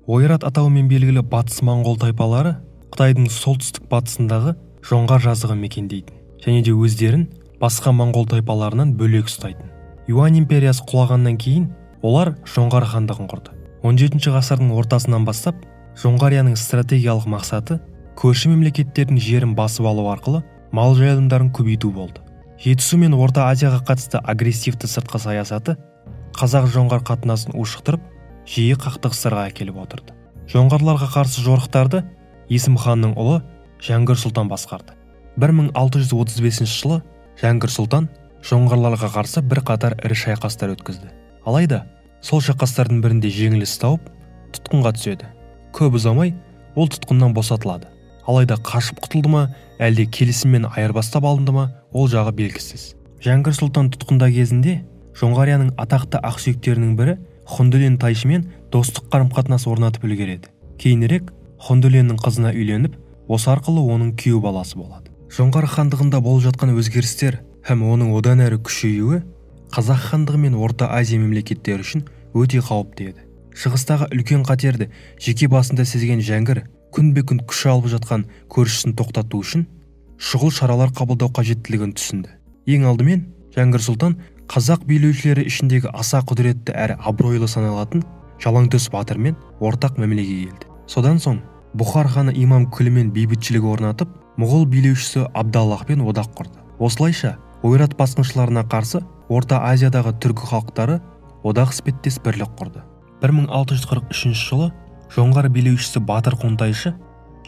Ойрат атауымен белгілі батыс моңғол тайпалары Қытайдың солтүстік батысындағы жоңғар жазығын мекендейтін және де өздерін басқа моңғол тайпаларынан бөлек ұстайтын. Юань империясы құлағаннан кейін олар жоңғар хандығын құрды. 17 ғасырдың ортасынан бастап Жоңғарияның стратегиялық мақсаты көрші мемлекеттердің жерін басып алу арқылы мал жайылымдарын көбейту болды. Жетісу мен Орта Азияға қатысты агрессивті сыртқы саясаты қазақ-жоңғар қатынасын ушықтырып, жиі қақтығыстарға әкеліп отырды. Жоңғарларға қарсы жорықтарды Есім ханның ұлы Жәңгір сұлтан басқарды. 1635 жылы Жәңгір сұлтан жоңғарларға қарсы бір қатар ірі шайқастар өткізді. Алайда, сол шайқастардың бірінде жеңіліс тауып, тұтқынға түседі. Көп ұзамай ол тұтқыннан босатылады. Алайда қашып құтылды ма, әлде келісіммен айырбастап алынды ма, ол жағы белгісіз. Жәңгір сұлтан тұтқында кезінде Жоңғарияның атақты ақсүйектерінің бірі Хұндүлен тайшымен достық қарым-қатынас орнатып үлгереді. Кейінірек Хұндүленнің қызына үйленіп, осы арқылы оның күйеу баласы болады. Жоңғар хандығында болып жатқан өзгерістер һәм оның одан әрі күшеюі Қазақ хандығы мен Орта Азия мемлекеттері үшін өте қауіпті еді. Шығыстағы үлкен қатерді жеке басында сезген Жәңгір күнбе-күн күш алып жатқан көршісін тоқтату үшін шұғыл шаралар қабылдау қажеттілігін түсінді. Ең алдымен Жәңгір сұлтан қазақ билеушілері ішіндегі аса құдіретті әрі абыройлы саналатын Жалаңтөс батырмен ортақ мәмілеге келді. Содан соң Бұхар ханы Имам Күлімен бейбітшілік орнатып, мұғол билеушісі Абдаллахпен одақ құрды. Осылайша ойрат басқыншыларына қарсы Орта Азиядағы түркі халықтары одақ іспеттес бірлік құрды. 1643 жылы жоңғар билеушісі Батыр Қонтайшы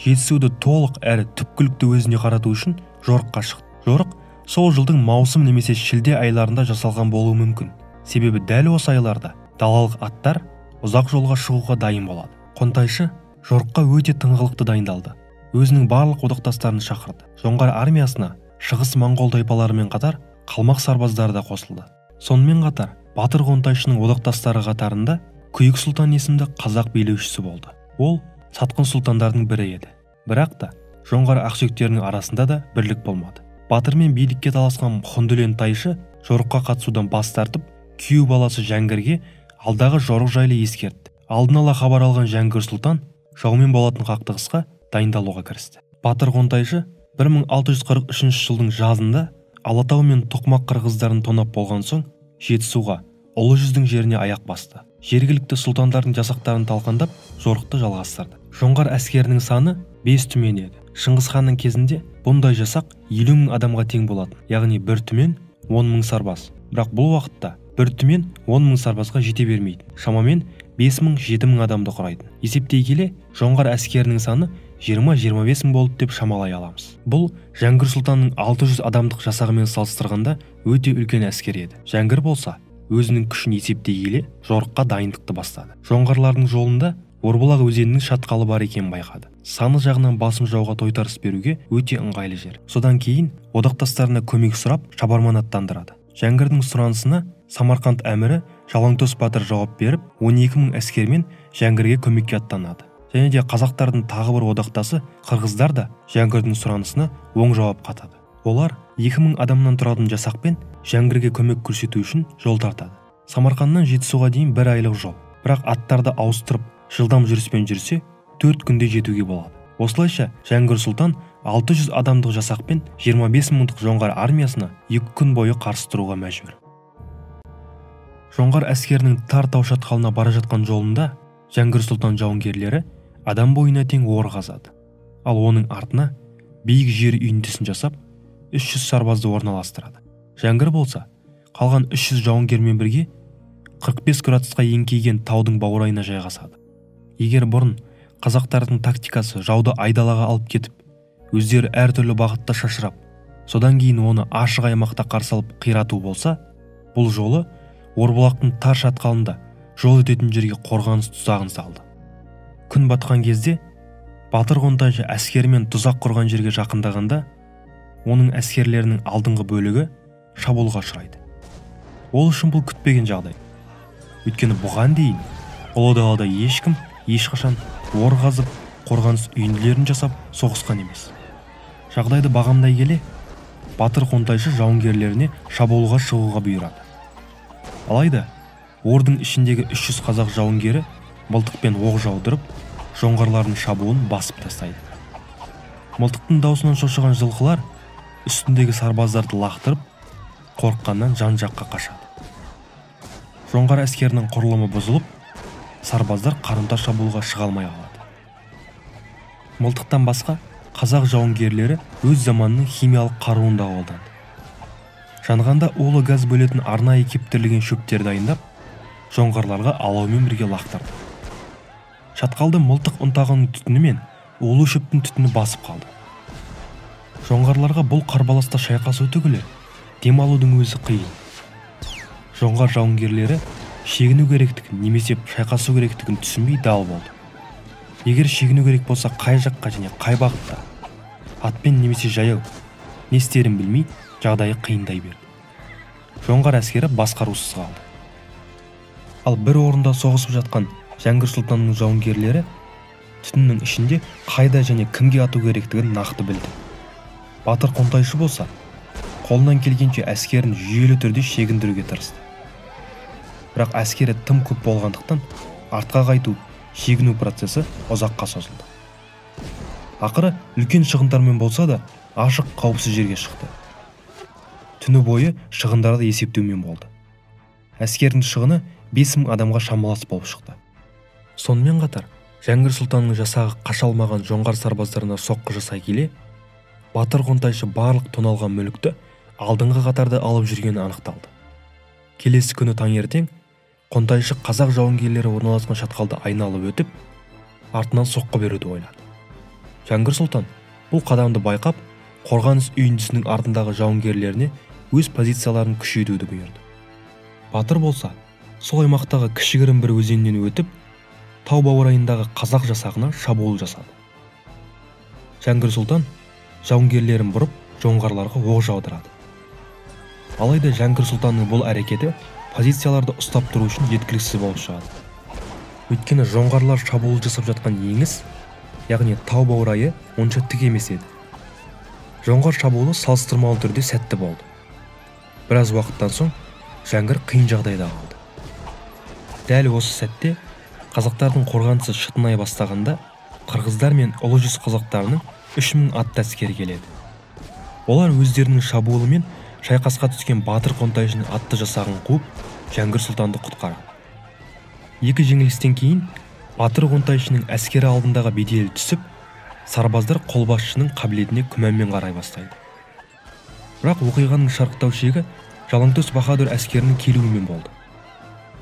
Жетісуды толық әрі түпкілікті өзіне қарату үшін жорыққа шықты. Жорық сол жылдың маусым немесе шілде айларында жасалған болуы мүмкін. Себебі дәл осы айларда далалық аттар ұзақ жолға шығуға дайын болады. Қонтайшы жорыққа өте тыңғылықты дайындалды. Өзінің барлық одақтастарын шақырды. Жоңғар армиясына шығыс моңғол тайпаларымен қатар қалмақ сарбаздары да қосылды. Сонымен қатар Батыр Қонтайшының одақтастары қатарында Күйік сұлтан есімді қазақ билеушісі болды. Ол сатқын сұлтандардың бірі еді. Бірақ та жоңғар ақсүйектерінің арасында да бірлік болмады. Батырмен билікке таласқан Хұндүлен тайшы жорыққа қатысудан бас тартып, күйеу баласы Жәңгірге алдағы жорық жайлы ескертті. Алдын ала хабар алған Жәңгір сұлтан жаумен болатын қақтығысқа дайындалуға кірісті. Батыр Қонтайшы 1643 жылдың жазында Алатау мен Тоқмақ қырғыздарын тонап болған соң Жетісуға, Ұлы жүздің жеріне аяқ басты. Жергілікті сұлтандардың жасақтарын талқандап, жорықты жалғастырды. Жоңғар әскерінің саны 5 түмен еді. Шыңғыс ханның кезінде бұндай жасақ 50 мың адамға тең болатын, яғни бір түмен 10 мың сарбаз. Бірақ бұл уақытта бір түмен 10 мың сарбазға жете бермейді. Шамамен 5 мың 7 мың адамды құрайды. Есептей келе, жоңғар әскерінің саны 20-25 мың болды деп шамалай аламыз. Бұл Жәңгір сұлтанның 600 адамдық жасағымен салыстырғанда өте үлкен әскер еді. Жәңгір болса, өзінің күшін есептей келе жорыққа дайындықты бастады. Жоңғарлардың жолында Орбұлақ өзенінің шатқалы бар екенін байқады. Саны жағынан басым жауға тойтарыс беруге өте ыңғайлы жер. Содан кейін одақтастарына көмек сұрап шабарман аттандырады. Жәңгірдің сұранысына Самарқанд әмірі Жалаңтөс батыр жауап беріп, 12 мың әскермен Жәңгірге көмекке аттанады. Және де қазақтардың тағы бір одақтасы қырғыздар да Жәңгірдің сұранысына оң жауап қатады. Олар 2000 адамнан тұратын жасақпен Жәңгірге көмек көрсету үшін жол тартады. Самарқаннан Жетісуға дейін 1 айлық жол. Бірақ аттарды ауыстырып, жылдам жүріспен жүрсе, 4 күнде жетуге болады. Осылайша Жәңгір сұлтан 600 адамдық жасақпен 25 мыңдық жоңғар армиясына 2 күн бойы қарсы тұруға мәжбүр. Жоңғар әскерінің тар тау шатқалына бара жатқан жолында Жәңгір сұлтан жауынгерлері адам бойына тең ор қазады. Ал оның артына биік жер үйіндісін жасап, 300 сарбазды орналастырады. Жәңгір болса, қалған 300 жауынгермен бірге 45 градусқа еңкейген таудың баурайына жайғасады. Егер бұрын қазақтардың тактикасы жауды айдалаға алып кетіп, өздері әртүрлі бағытта шашырап, содан кейін оны ашық аймақта қарсы алып қирату болса, бұл жолы Орбұлақтың тар шатқалында жол өтетін жерге қорғаныс тұзағын салды. Күн батқан кезде Батыр Қонтайшы әскерімен тұзақ құрған жерге жақындағанда, оның әскерлерінің алдыңғы бөлігі шабуылға ұшырайды. Ол үшін бұл күтпеген жағдай. Өйткені бұған дейін ұлы далада ешкім ешқашан ор қазып, қорғаныс үйінділерін жасап соғысқан емес. Жағдайды бағамдай келе, Батыр Қонтайшы жауынгерлеріне шабуылға шығуға бұйырады. Алайда, ордың ішіндегі 300 қазақ жауынгері мылтықпен оқ жаудырып, жоңғарлардың шабуын басып тастайды. Мылтықтың даусынан шошыған жылқылар үстіндегі сарбаздарды лақтырып, қорыққаннан жан-жаққа қашады. Жоңғар әскерінің құрылымы бұзылып, сарбаздар қарымта шабуылға шыға алмай қалады. Мылтықтан басқа қазақ жауынгерлері өз заманының химиялық қаруын да қолданды. Жанғанда улы газ бөлетін арнайы кептірілген шөптер дайындап, жоңғарларға алаумен бірге лақтырды. Шатқалды мылтық ұнтағының түтіні мен улы шөптің түтіні басып қалды. Жоңғарларға бұл қарбаласта шайқасу түгілі дем алудың өзі қиын. Жоңғар жауынгерлері шегіну керектігін немесе шайқасу керектігін түсінбей дал болды. Егер шегіну керек болса қай жаққа және қай бағытта, атпен немесе жаяу, не істерін білмей жағдайы қиындай берді. Жоңғар әскері басқарусыз қалды. Ал бір орында соғысып жатқан Жәңгір Сұлтанның жауынгерлері түтіннің ішінде қайда және кімге ату керектігін нақты білді. Батыр Қонтайшы болса, қолынан келгенше әскерін жүйелі түрде шегіндіруге тырысты. Бірақ әскері тым көп болғандықтан артқа қайту, шегіну процесі ұзаққа созылды. Ақыры үлкен шығындармен болса да ашық қауіпсіз жерге шықты. Түні бойы шығындарды есептеумен болды. Әскердің шығыны 5000 адамға шамалас болып шықты. Сонымен қатар Жәңгір Сұлтанның жасағы қаша алмаған жоңғар сарбаздарына соққы жасай келе, Батыр Қонтайшы барлық тоналған мүлікті алдыңғы қатарда алып жүргені анықталды. Келесі күні таңертең Қонтайшы қазақ жауынгерлері орналасқан шатқалды айналып өтіп, артынан соққы беруді ойлады. Жәңгір Сұлтан бұл қадамды байқап, қорғаныс үйіндісінің артындағы жауынгерлеріне өз позицияларын күшейтуді бұйырды. Батыр болса, сол аймақтағы кішігірім бір өзеннен өтіп, тау баурайындағы қазақ жасағына шабуыл жасады. Жәңгір Сұлтан жауынгерлерін бұрып, жоңғарларға оқ жаудырады. Алайда Жәңгір Сұлтанның бұл әрекеті позицияларды ұстап тұру үшін жеткіліксіз болып шығады. Өйткені жоңғарлар шабуыл жасап жатқан еңіс, яғни тау баурайы онша тік емес еді. Жоңғар шабуылы салыстырмалы түрде сәтті болды. Біраз уақыттан соң Жәңгір қиын жағдайда қалды. Дәл осы сәтте қазақтардың қорғанысы шытынай бастағанда, қырғыздар мен ұлы жүз қазақтарының 3000 атты әскері келеді. Олар өздерінің шабуылымен шайқасқа түскен Батыр Қонтайшының атты жасағын қуып, Жәңгір Сұлтанды құтқарады. Екі жеңілістен кейін Батыр Қонтайшының әскері алдындағы беделі түсіп, сарбаздар қолбасшының қабілетіне күмәнмен қарай бастайды. Бірақ оқиғаның шарықтау шегі Жалаңтөс Баһадүр әскерінің келуімен болды.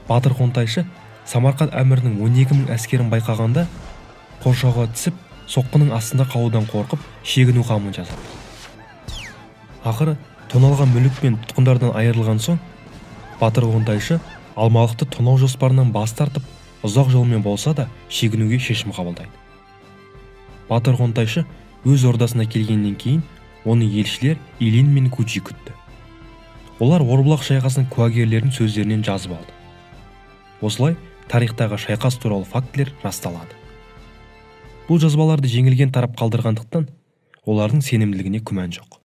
Батыр Қонтайшы Самарқант әмірінің 12.000 әскерін байқағанда, қоршауға түсіп, соққының астында қалудан қорқып, шегіну қамын жасады. Ақыры тоналған мүлік пен тұтқындардан айырылған соң, Батыр Қонтайшы Алмалықты тонау жоспарынан бас тартып, ұзақ жолмен болса да шегінуге шешім қабылдайды. Батыр Қонтайшы өз ордасына келгеннен кейін оны елшілер Илин мен Кучи күтті. Олар Орбұлақ шайқасының куәгерлерінің сөздерінен жазып алды. Осылай тарихтағы шайқас туралы фактілер расталады. Бұл жазбаларды жеңілген тарап қалдырғандықтан, олардың сенімділігіне күмән жоқ.